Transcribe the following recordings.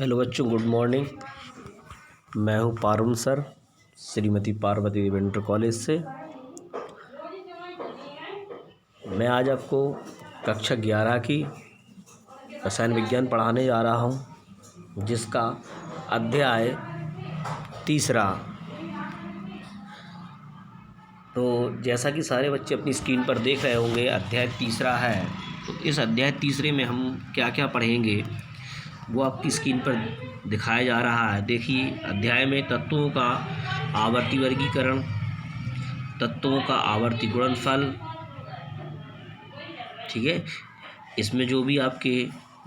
Hello बच्चों, good morning. मैं हूं पारुल सर, श्रीमती पार्वती देवी इंटर कॉलेज से। मैं आज आपको कक्षा 11 की रसायन विज्ञान पढ़ाने जा रहा हूं, जिसका अध्याय तीसरा। तो जैसा कि सारे बच्चे अपनी स्क्रीन पर देख रहे होंगे, अध्याय तीसरा है। तो इस अध्याय तीसरे में हम क्या क्या पढ़ेंगे वो आपकी स्क्रीन पर दिखाया जा रहा है। देखिए, अध्याय में तत्वों का आवर्ती वर्गीकरण, तत्वों का आवर्ती गुणनफल, ठीक है। इसमें जो भी आपके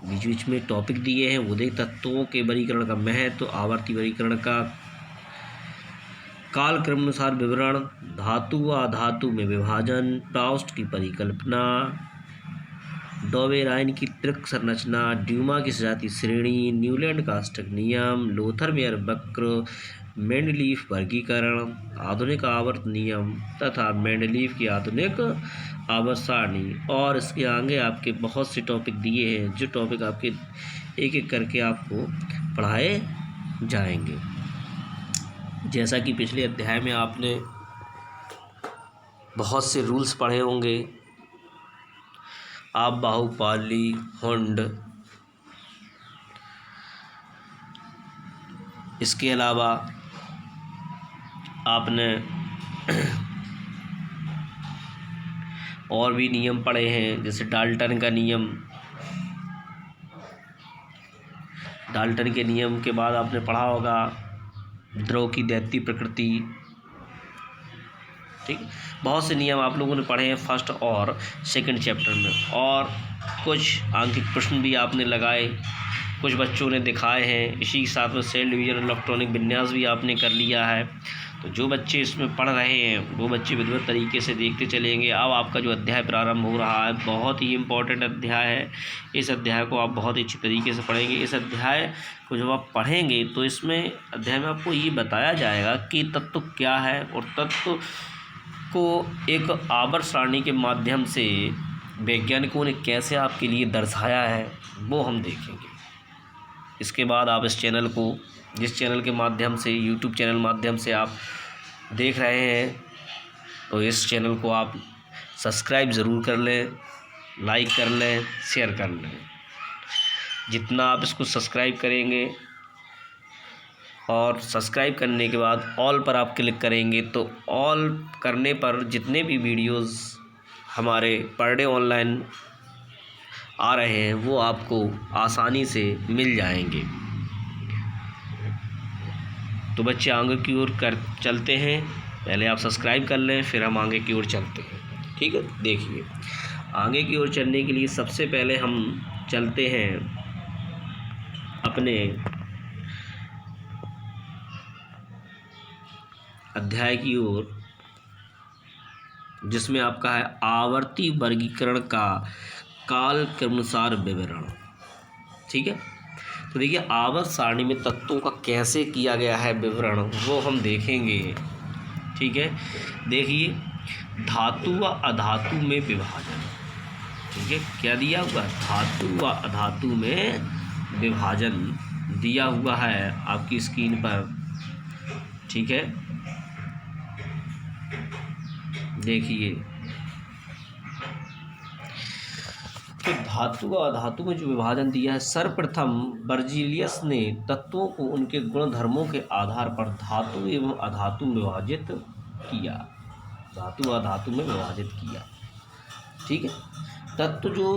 बीच बीच में टॉपिक दिए हैं वो देख, तत्वों के वर्गीकरण का महत्व, आवर्ती वर्गीकरण का काल क्रमानुसार विवरण, धातु व अधातु में विभाजन, प्राउस्ट की परिकल्पना, डॉवेराइन की त्रिक संरचना, ड्यूमा की सजातीय श्रेणी, न्यूलैंड का अष्टक नियम, लोथर-मेयर वक्र, मेंडलीफ वर्गीकरण, आधुनिक आवर्त नियम तथा मेंडलीफ की आधुनिक आवर्त सारणी। और इसके आगे आपके बहुत से टॉपिक दिए हैं, जो टॉपिक आपके एक एक करके आपको पढ़ाए जाएंगे। जैसा कि पिछले अध्याय में आपने बहुत से रूल्स पढ़े होंगे, आप बाहु पाली हुंड, इसके अलावा आपने और भी नियम पढ़े हैं, जैसे डाल्टन का नियम। डाल्टन के नियम के बाद आपने पढ़ा होगा द्रव की दैत्य प्रकृति, ठीक। बहुत से नियम आप लोगों ने पढ़े हैं फर्स्ट और सेकंड चैप्टर में। और कुछ आंकिक प्रश्न भी आपने लगाए, कुछ बच्चों ने दिखाए हैं। इसी के साथ में सेल डिवीजन, इलेक्ट्रॉनिक विन्यास भी आपने कर लिया है। तो जो बच्चे इसमें पढ़ रहे हैं वो बच्चे विधिवत तरीके से देखते चलेंगे। अब आपका जो अध्याय प्रारंभ हो रहा है, बहुत ही इम्पोर्टेंट अध्याय है। इस अध्याय को आप बहुत ही अच्छी तरीके से पढ़ेंगे। इस अध्याय को जब आप पढ़ेंगे तो इसमें अध्याय में आपको ये बताया जाएगा कि तत्व क्या है, और तत्व को एक आवर्त सारणी के माध्यम से वैज्ञानिकों ने कैसे आपके लिए दर्शाया है, वो हम देखेंगे। इसके बाद आप इस चैनल को, जिस चैनल के माध्यम से, यूट्यूब चैनल माध्यम से आप देख रहे हैं, तो इस चैनल को आप सब्सक्राइब ज़रूर कर लें, लाइक कर लें, शेयर कर लें। जितना आप इसको सब्सक्राइब करेंगे और सब्सक्राइब करने के बाद ऑल पर आप क्लिक करेंगे, तो ऑल करने पर जितने भी वीडियोस हमारे पर डे ऑनलाइन आ रहे हैं वो आपको आसानी से मिल जाएंगे। तो बच्चे आगे की ओर चलते हैं। पहले आप सब्सक्राइब कर लें, फिर हम आगे की ओर चलते हैं, ठीक है। देखिए, आगे की ओर चलने के लिए सबसे पहले हम चलते हैं अपने अध्याय की ओर, जिसमें आपका है आवर्ती वर्गीकरण का काल क्रमानुसार विवरण, ठीक है। तो देखिए, आवर्त सारणी में तत्वों का कैसे किया गया है विवरण, वो हम देखेंगे, ठीक है। देखिए, धातु व अधातु में विभाजन, ठीक है। क्या दिया हुआ है? धातु व अधातु में विभाजन दिया हुआ है आपकी स्क्रीन पर, ठीक है। देखिए, तो धातु व अधातु में जो विभाजन दिया है, सर्वप्रथम बर्जीलियस ने तत्वों को उनके गुणधर्मों के आधार पर धातु एवं अधातु में विभाजित किया। धातु व अधातु में विभाजित किया, ठीक है। तत्व जो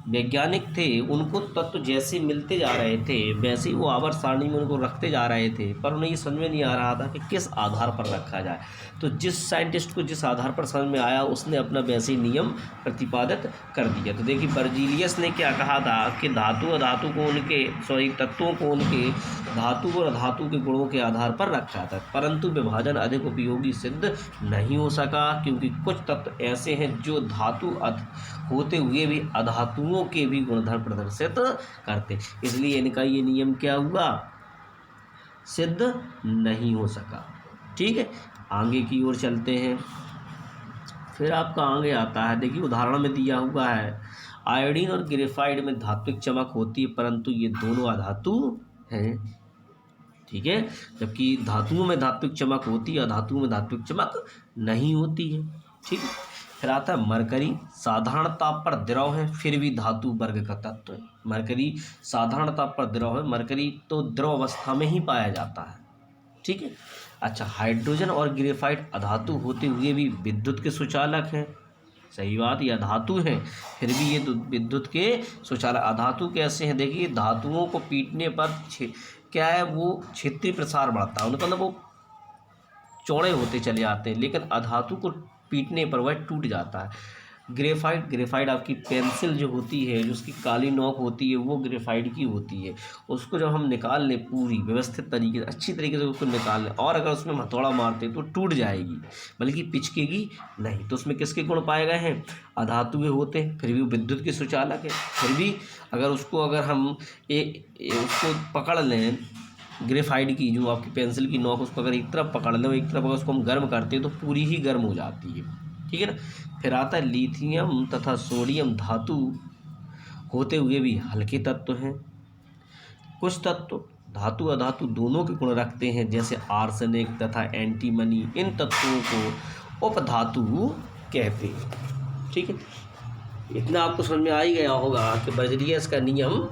वैज्ञानिक थे, उनको तत्व जैसे मिलते जा रहे थे वैसे ही वो आवर्त सारणी में उनको रखते जा रहे थे, पर उन्हें ये समझ में नहीं आ रहा था कि किस आधार पर रखा जाए। तो जिस साइंटिस्ट को जिस आधार पर समझ में आया, उसने अपना वैसे ही नियम प्रतिपादित कर दिया। तो देखिए, बर्जीलियस ने क्या कहा था कि धातु और धातु को उनके तत्वों को उनके धातु और धातु के गुणों के आधार पर रखा था, परंतु विभाजन अधिक उपयोगी सिद्ध नहीं हो सका, क्योंकि कुछ तत्व ऐसे हैं जो धातु होते हुए भी अधातुओं के भी गुणधर्म प्रदर्शित करते, इसलिए इनका ये नियम क्या हुआ? सिद्ध नहीं हो सका, ठीक है। आगे की ओर चलते हैं। फिर आपका आगे आता है, देखिए, उदाहरण में दिया हुआ है आयोडीन और ग्रेफाइट में धात्विक चमक होती है, परंतु ये दोनों अधातु हैं, ठीक है। जबकि धातुओं में धात्विक चमक होती है, अधातुओं में धात्विक चमक नहीं होती है, ठीक है। फिर आता है मरकरी, साधारण ताप पर द्रव है फिर भी धातु वर्ग का तत्व है। मरकरी साधारण ताप पर द्रव है, मरकरी तो द्रव अवस्था में ही पाया जाता है, ठीक है। अच्छा, हाइड्रोजन और ग्रेफाइट अधातु होते हुए भी विद्युत के सुचालक हैं, सही बात, ये अधातु हैं फिर भी ये विद्युत के सुचालक। अधातु कैसे हैं, देखिए धातुओं को पीटने पर क्या है, वो क्षेत्रीय प्रसार बढ़ता है, उनका मतलब वो चौड़े होते चले जाते हैं, लेकिन अधातु को पीटने पर वह टूट जाता है। ग्रेफाइट आपकी पेंसिल जो होती है, जो उसकी काली नोक होती है, वो ग्रेफाइट की होती है। उसको जब हम निकाल लें पूरी व्यवस्थित तरीके से, अच्छी तरीके से उसको निकाल लें, और अगर उसमें हथौड़ा मारते तो टूट जाएगी, बल्कि पिचकेगी नहीं। तो उसमें किसके गुण पाए गए हैं, अधातु के होते हैं, फिर भी वो विद्युत के सुचालक है। फिर भी अगर हम उसको पकड़ लें, ग्रेफाइट की जो आपकी पेंसिल की नोक, उसको अगर एक तरफ पकड़ लें, एक तरफ अगर उसको हम गर्म करते हैं तो पूरी ही गर्म हो जाती है, ठीक है ना। फिर आता है लिथियम तथा सोडियम धातु होते हुए भी हल्के तत्व हैं। कुछ तत्व धातु अधातु दोनों के गुण रखते हैं, जैसे आर्सेनिक तथा एंटीमनी, इन तत्वों को उपधातु कहते हैं, ठीक है। इतना आपको समझ में आ ही गया होगा कि बर्जेलियस का नियम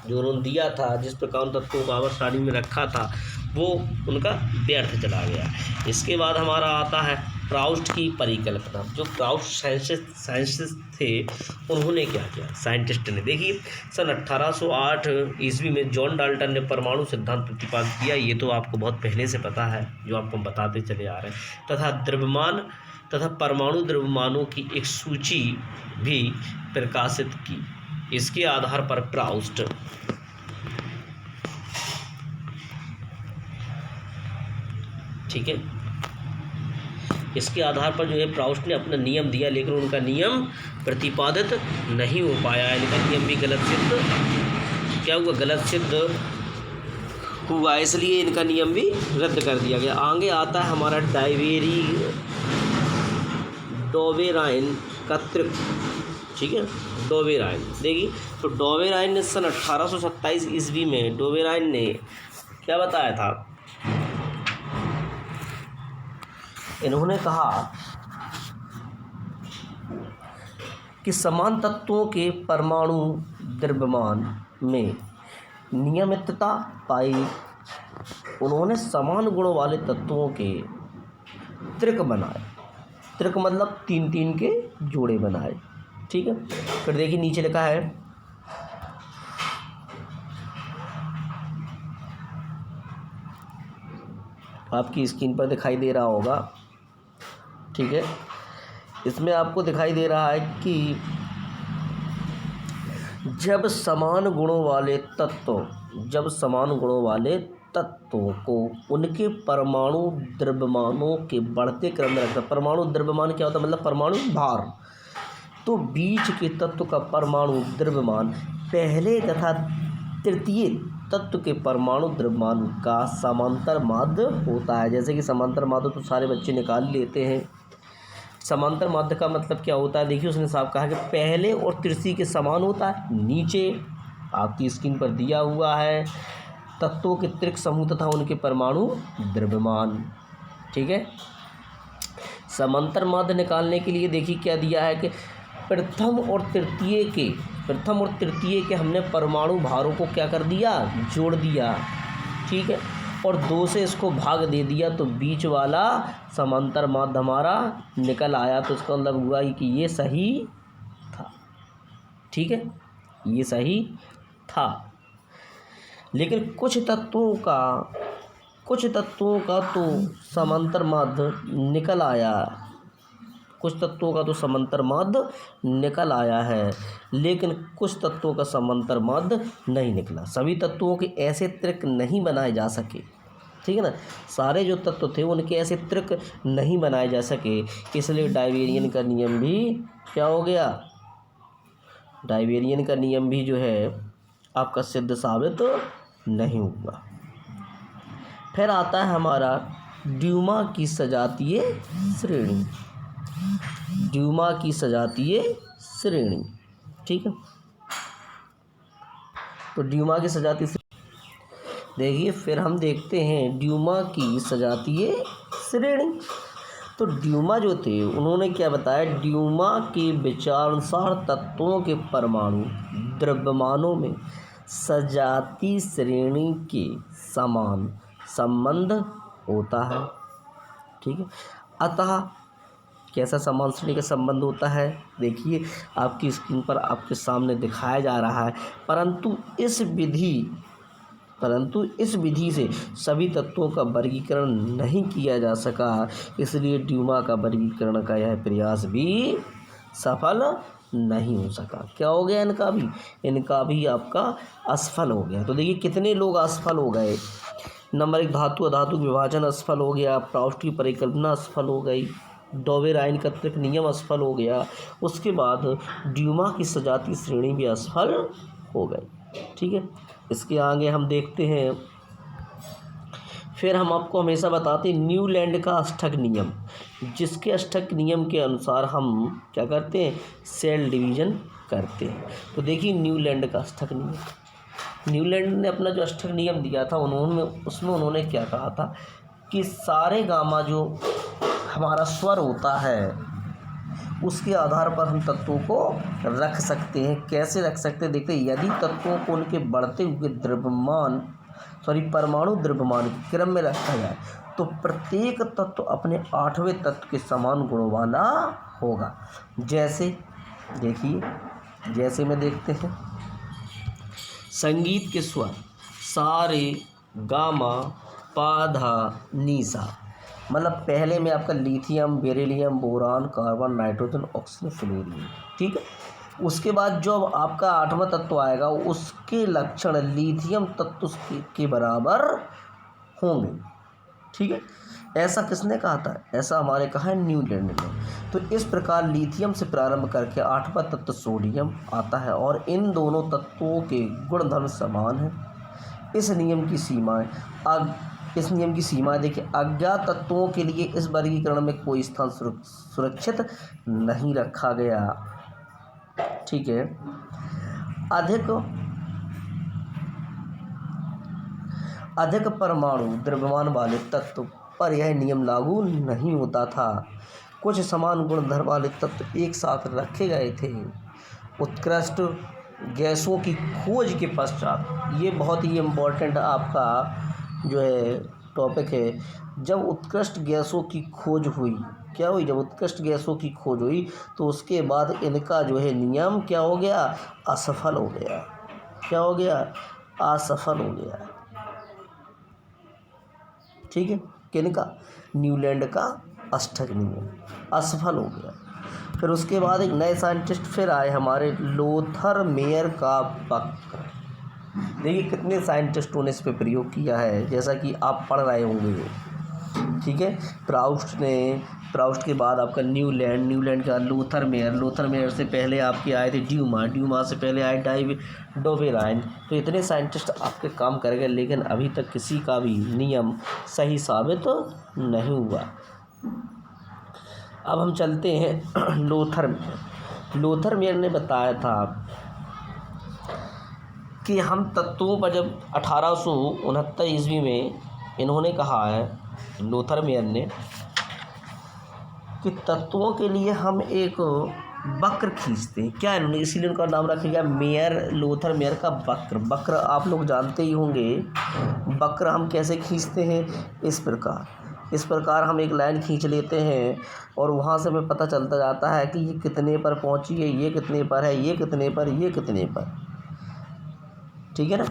जो उन्होंने दिया था, जिस प्रकार उन तत्वों को आवर्त सारणी में रखा था, वो उनका व्यर्थ चला गया। इसके बाद हमारा आता है प्राउस्ट की परिकल्पना। जो प्राउस्ट साइंटिस्ट थे, उन्होंने क्या किया, साइंटिस्ट ने, देखिए सन 1808 ईस्वी में जॉन डाल्टन ने परमाणु सिद्धांत प्रतिपादित किया। ये तो आपको बहुत पहले से पता है, जो आपको बताते चले आ रहे हैं। तथा द्रव्यमान तथा परमाणु द्रव्यमानों की एक सूची भी प्रकाशित की। इसके आधार पर प्राउस्ट ठीक है, इसके आधार पर जो है प्राउस्ट ने अपना नियम दिया, लेकिन उनका नियम प्रतिपादित नहीं हो पाया है। इनका नियम भी गलत सिद्ध क्या हुआ, गलत सिद्ध हुआ, इसलिए इनका नियम भी रद्द कर दिया गया। आगे आता है हमारा डोवेराइन का त्रिक, ठीक है, डोवेराइन। देखिए तो डोवेराइन ने सन 1827 ईस्वी में डोवेराइन ने क्या बताया था, इन्होंने कहा कि समान तत्वों के परमाणु द्रव्यमान में नियमितता पाई। उन्होंने समान गुणों वाले तत्वों के त्रिक बनाए, त्रिक मतलब 3-3 के जोड़े बनाए, ठीक है। फिर देखिए नीचे लिखा है, आपकी स्क्रीन पर दिखाई दे रहा होगा, ठीक है। इसमें आपको दिखाई दे रहा है कि जब समान गुणों वाले तत्वों को उनके परमाणु द्रव्यमानों के बढ़ते क्रम में रखता। परमाणु द्रव्यमान क्या होता है, मतलब परमाणु भार। तो बीच के तत्व का परमाणु द्रव्यमान पहले तथा तृतीय तत्व के परमाणु द्रव्यमान का समांतर माध्य होता है। जैसे कि समांतर माध्य तो सारे बच्चे निकाल लेते हैं। समांतर माध्य का मतलब क्या होता है, देखिए उसने साफ कहा कि पहले और तृतीय के समान होता है। नीचे आपकी स्क्रीन पर दिया हुआ है तत्वों के त्रिक समूह तथा उनके परमाणु द्रव्यमान, ठीक है। समांतर माध्य निकालने के लिए देखिए क्या दिया है कि प्रथम और तृतीय के हमने परमाणु भारों को क्या कर दिया, जोड़ दिया, ठीक है, और 2 से इसको भाग दे दिया, तो बीच वाला समांतर माध्य हमारा निकल आया। तो इसका मतलब हुआ कि ये सही था, ठीक है, ये सही था। लेकिन कुछ तत्वों का तो समांतर माध्य निकल आया, है, लेकिन कुछ तत्वों का समांतर माध्य नहीं निकला। सभी तत्वों के ऐसे त्रिक नहीं बनाए जा सके, ठीक है ना। सारे जो तत्व थे उनके ऐसे त्रिक नहीं बनाए जा सके, इसलिए डायवेरियन का नियम भी क्या हो गया, डायवेरियन का नियम भी जो है आपका सिद्ध साबित नहीं हुआ। फिर आता है हमारा ड्यूमा की सजातीय श्रेणी। ठीक है। तो ड्यूमा की सजातीय देखिए, फिर हम देखते हैं ड्यूमा की सजातीय श्रेणी। तो ड्यूमा जो थे उन्होंने क्या बताया, ड्यूमा के विचारानुसार तत्वों के परमाणु द्रव्यमानों में सजातीय श्रेणी के समान संबंध होता है। ठीक है, अतः कैसा समान श्रेणी का संबंध होता है, देखिए आपकी स्क्रीन पर आपके सामने दिखाया जा रहा है। परंतु इस विधि से सभी तत्वों का वर्गीकरण नहीं किया जा सका, इसलिए ड्यूमा का वर्गीकरण का यह प्रयास भी सफल नहीं हो सका। क्या हो गया, इनका भी आपका असफल हो गया। तो देखिए कितने लोग असफल हो गए। नंबर 1, धातु अधातु विभाजन असफल हो गया, प्राउस्ट की परिकल्पना असफल हो गई, डोवेराइन का तर्क नियम असफल हो गया, उसके बाद ड्यूमा की सजातीय श्रेणी भी असफल हो गई। ठीक है, इसके आगे हम देखते हैं, फिर हम आपको हमेशा बताते हैं न्यूलैंड का अष्टक नियम, जिसके अष्टक नियम के अनुसार हम क्या करते हैं, सेल डिवीज़न करते हैं। तो देखिए न्यूलैंड का अष्टक नियम, न्यूलैंड ने अपना जो अष्टक नियम दिया था उसमें उन्होंने क्या कहा था कि सारे गामा जो हमारा स्वर होता है उसके आधार पर हम तत्वों को रख सकते हैं। कैसे रख सकते हैं, देखते हैं, यदि तत्वों को उनके बढ़ते हुए परमाणु द्रव्यमान के क्रम में रखा जाए तो प्रत्येक तत्व अपने 8वें तत्व के समान गुणों वाला होगा। जैसे देखिए, जैसे में देखते हैं संगीत के स्वर सा रे गा मा पा धा नी सा, मतलब पहले में आपका lithium, beryllium, boron, carbon, nitrogen, oxygen, fluorine. ठीक है, उसके बाद जो आपका 8वां तत्व आएगा उसके लक्षण लिथियम तत्व के बराबर होंगे। ठीक है, ऐसा किसने कहा था, ऐसा हमारे कहा है न्यूलैंड ने। तो इस प्रकार लिथियम से प्रारंभ करके 8वां तत्व सोडियम आता है और इन दोनों तत्वों के गुणधर्म समान हैं। इस नियम की सीमा देखिए, अज्ञात तत्वों के लिए इस वर्गीकरण में कोई स्थान सुरक्षित नहीं रखा गया। ठीक है, अधिक परमाणु द्रव्यमान वाले तत्व पर यह नियम लागू नहीं होता था। कुछ समान गुणधर्म वाले तत्व एक साथ रखे गए थे। उत्कृष्ट गैसों की खोज के पश्चात, ये बहुत ही इम्पोर्टेंट आपका जो है टॉपिक है, जब उत्कृष्ट गैसों की खोज हुई, क्या हुई, जब उत्कृष्ट गैसों की खोज हुई तो उसके बाद इनका जो है नियम क्या हो गया, असफल हो गया। क्या हो गया, असफल हो गया। ठीक है, किनका, न्यूलैंड का अष्टक नियम असफल हो गया। फिर उसके बाद एक नए साइंटिस्ट फिर आए हमारे, लोथर मेयर का वक्र। देखिए कितने साइंटिस्टों ने इस पे प्रयोग किया है, जैसा कि आप पढ़ रहे होंगे। ठीक है, प्राउस्ट के बाद आपका न्यूलैंड का लोथर मेयर से पहले आपके आए थे ड्यूमा से पहले आए डोवेराइन। तो इतने साइंटिस्ट आपके काम कर गए, लेकिन अभी तक किसी का भी नियम सही साबित नहीं हुआ। अब हम चलते हैं लोथर मेयर ने बताया था कि हम तत्वों पर, जब 1869 ईस्वी में इन्होंने कहा है लोथर मेयर ने कि तत्वों के लिए हम एक वक्र खींचते हैं। क्या इन्होंने, इसीलिए उनका नाम रखा गया लोथर मेयर का वक्र आप लोग जानते ही होंगे। वक्र हम कैसे खींचते हैं, इस प्रकार हम एक लाइन खींच लेते हैं और वहाँ से हमें पता चलता जाता है कि ये कितने पर पहुँची है, ये कितने पर है, ये कितने पर। ठीक है ना।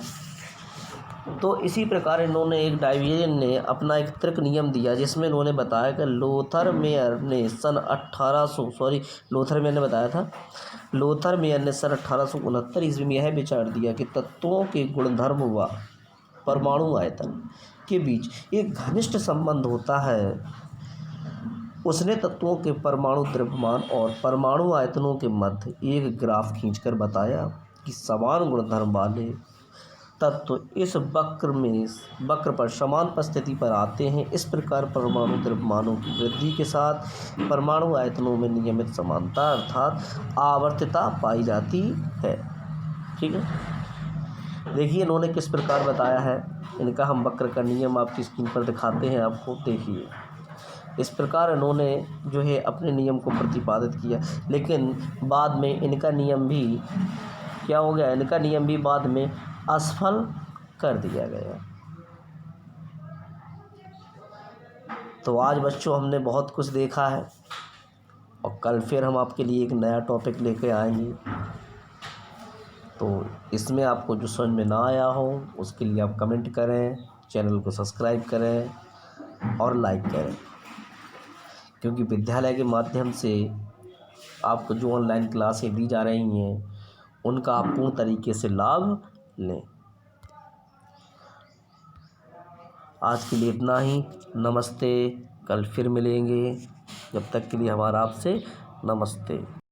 तो इसी प्रकार इन्होंने एक डाइविजन ने अपना एक तर्क नियम दिया, जिसमें इन्होंने बताया कि लोथर मेयर ने सन 1869 ईस्वी में यह विचार दिया कि तत्वों के गुणधर्म व परमाणु आयतन के बीच एक घनिष्ठ संबंध होता है। उसने तत्वों के परमाणु द्रव्यमान और परमाणु आयतनों के मध्य एक ग्राफ खींचकर बताया कि समान गुणधर्म वाले तत्व इस वक्र पर समान स्थिति पर आते हैं। इस प्रकार परमाणु द्रव्यमानों की वृद्धि के साथ परमाणु आयतनों में नियमित समानता अर्थात आवर्तता पाई जाती है। ठीक है, देखिए इन्होंने किस प्रकार बताया है। इनका हम वक्र का नियम आपकी स्क्रीन पर दिखाते हैं आपको। देखिए इस प्रकार इन्होंने जो है अपने नियम को प्रतिपादित किया, लेकिन बाद में इनका नियम भी क्या हो गया, इनका नियम भी बाद में असफल कर दिया गया। तो आज बच्चों हमने बहुत कुछ देखा है और कल फिर हम आपके लिए एक नया टॉपिक लेके आएंगे। तो इसमें आपको जो समझ में ना आया हो उसके लिए आप कमेंट करें, चैनल को सब्सक्राइब करें और लाइक करें, क्योंकि विद्यालय के माध्यम से आपको जो ऑनलाइन क्लासें दी जा रही हैं उनका आप पूर्ण तरीके से लाभ लें। आज के लिए इतना ही। नमस्ते, कल फिर मिलेंगे। जब तक के लिए हमारा आपसे नमस्ते।